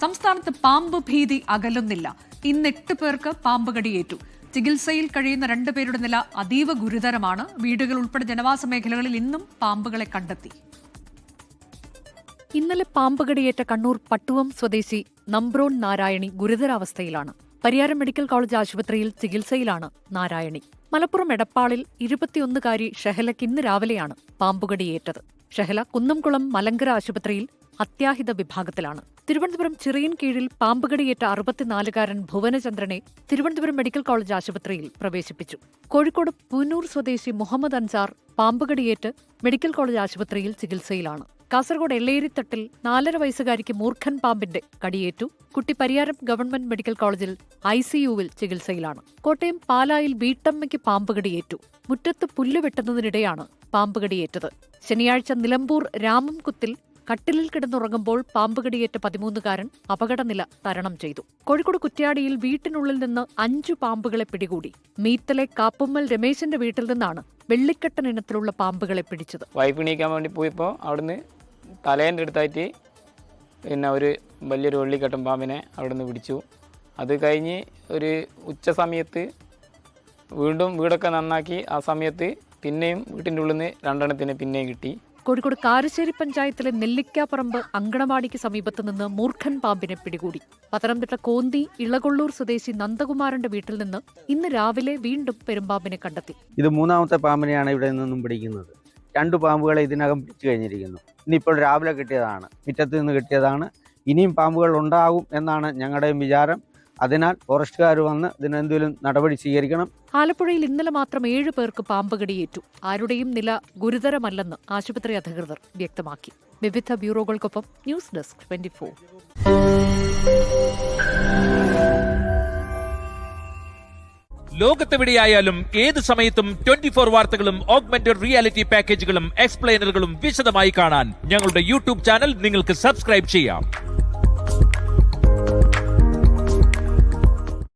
സംസ്ഥാനത്ത് പാമ്പ് ഭീതി അകലുന്നില്ല. ഇന്ന് 8 പേർക്ക് പാമ്പ് കടിയേറ്റു. ചികിത്സയിൽ കഴിയുന്ന 2 പേരുടെ നില അതീവ ഗുരുതരമാണ്. വീടുകൾ ഉൾപ്പെടെ ജനവാസ മേഖലകളിൽ ഇന്നും പാമ്പുകളെ കണ്ടെത്തി. ഇന്നലെ പാമ്പ് കടിയേറ്റ കണ്ണൂർ പട്ടുവം സ്വദേശി നമ്പ്രോൺ നാരായണി ഗുരുതരാവസ്ഥയിലാണ്. പരിയാരം മെഡിക്കൽ കോളേജ് ആശുപത്രിയിൽ ചികിത്സയിലാണ് നാരായണി. മലപ്പുറം എടപ്പാളിൽ 21-കാരി ഷെഹലയ്ക്ക് ഇന്ന് രാവിലെയാണ് പാമ്പുകടിയേറ്റത്. ഷെഹല കുന്നംകുളം മലങ്കര ആശുപത്രിയിൽ അത്യാഹിത വിഭാഗത്തിലാണ്. തിരുവനന്തപുരം ചിറയിൻ കീഴിൽ പാമ്പുകടിയേറ്റ 64-കാരൻ ഭുവനചന്ദ്രനെ തിരുവനന്തപുരം മെഡിക്കൽ കോളേജ് ആശുപത്രിയിൽ പ്രവേശിപ്പിച്ചു. കോഴിക്കോട് പൂനൂർ സ്വദേശി മുഹമ്മദ് അൻസാർ പാമ്പുകടിയേറ്റ് മെഡിക്കൽ കോളേജ് ആശുപത്രിയിൽ ചികിത്സയിലാണ്. കാസർഗോഡ് എല്ലേരിത്തട്ടിൽ 4.5 വയസ്സുകാരിക്ക് മൂർഖൻ പാമ്പിന്റെ കടിയേറ്റു. കുട്ടി പരിയാരം ഗവൺമെന്റ് മെഡിക്കൽ കോളേജിൽ ICUവിൽ ചികിത്സയിലാണ്. കോട്ടയം പാലായിൽ വീട്ടമ്മയ്ക്ക് പാമ്പുകടിയേറ്റു. മുറ്റത്ത് പുല്ല് വെട്ടുന്നതിനിടെയാണ് പാമ്പുകടിയേറ്റത്. ശനിയാഴ്ച നിലമ്പൂർ രാമംകുത്തിൽ കട്ടിലിൽ കിടന്നുറങ്ങുമ്പോൾ പാമ്പുകടിയേറ്റ 13-കാരൻ അപകടനില തരണം ചെയ്തു. കോഴിക്കോട് കുറ്റ്യാടിയിൽ വീട്ടിനുള്ളിൽ നിന്ന് 5 പാമ്പുകളെ പിടികൂടി. മീത്തലെ കാപ്പുമ്മൽ രമേശിന്റെ വീട്ടിൽ നിന്നാണ് വെള്ളിക്കെട്ടൻ ഇനത്തിലുള്ള പാമ്പുകളെ പിടിച്ചത്. വൈഫ് എണീക്കാൻ വേണ്ടി പോയപ്പോൾ അവിടുന്ന് തലേൻ്റെ അടുത്തായിട്ട് ഒരു വലിയൊരു വെള്ളിക്കെട്ടൻ പാമ്പിനെ അവിടുന്ന് പിടിച്ചു. അത് കഴിഞ്ഞ് ഒരു ഉച്ച സമയത്ത് വീണ്ടും വീടൊക്കെ നന്നാക്കി. ആ സമയത്ത് പിന്നെയും വീട്ടിൻ്റെ ഉള്ളിൽ നിന്ന് 2 എണ്ണത്തിനെ പിന്നെയും കിട്ടി. കോഴിക്കോട് കാരശ്ശേരി പഞ്ചായത്തിലെ നെല്ലിക്കാപ്പറമ്പ് അങ്കണവാടിക്ക് സമീപത്ത് നിന്ന് മൂർഖൻ പാമ്പിനെ പിടികൂടി. പത്തനംതിട്ട കോന്തി ഇളകൊള്ളൂർ സ്വദേശി നന്ദകുമാരന്റെ വീട്ടിൽ നിന്ന് ഇന്ന് രാവിലെ വീണ്ടും പെരുമ്പാമ്പിനെ കണ്ടെത്തി. ഇത് 3ാമത്തെ പാമ്പിനെയാണ് ഇവിടെ നിന്നും പിടിക്കുന്നത്. 2 പാമ്പുകളെ ഇതിനകം പിടിച്ചു കഴിഞ്ഞിരിക്കുന്നു. ഇനിയിപ്പോൾ രാവിലെ കിട്ടിയതാണ്, മുറ്റത്ത് നിന്ന് കിട്ടിയതാണ്. ഇനിയും പാമ്പുകൾ ഉണ്ടാകും എന്നാണ് ഞങ്ങളുടെയും വിചാരം. അതിനാൽ ഫോറസ്റ്റുകാർ വന്ന് ഇതിനെന്തെങ്കിലും നടപടി സ്വീകരിക്കണം. ആലപ്പുഴയിൽ ഇന്നലെ മാത്രം 7 പേർക്ക് പാമ്പ് കടിയേറ്റു. ആരുടെയും നില ഗുരുതരമല്ലെന്ന് ആശുപത്രി അധികൃതർ വ്യക്തമാക്കി. വിവിധ ബ്യൂറോകൾക്കൊപ്പം ന്യൂസ് ഡെസ്ക് 24. ലോകത്തെവിടെയായാലും ഏത് സമയത്തും 24 വാർത്തകളും ഓഗ്മെന്റഡ് റിയാലിറ്റി പാക്കേജുകളും എക്സ്പ്ലെയിനറുകളും വിശദമായി കാണാൻ ഞങ്ങളുടെ YouTube ചാനൽ നിങ്ങൾക്ക് സബ്സ്ക്രൈബ് ചെയ്യാം.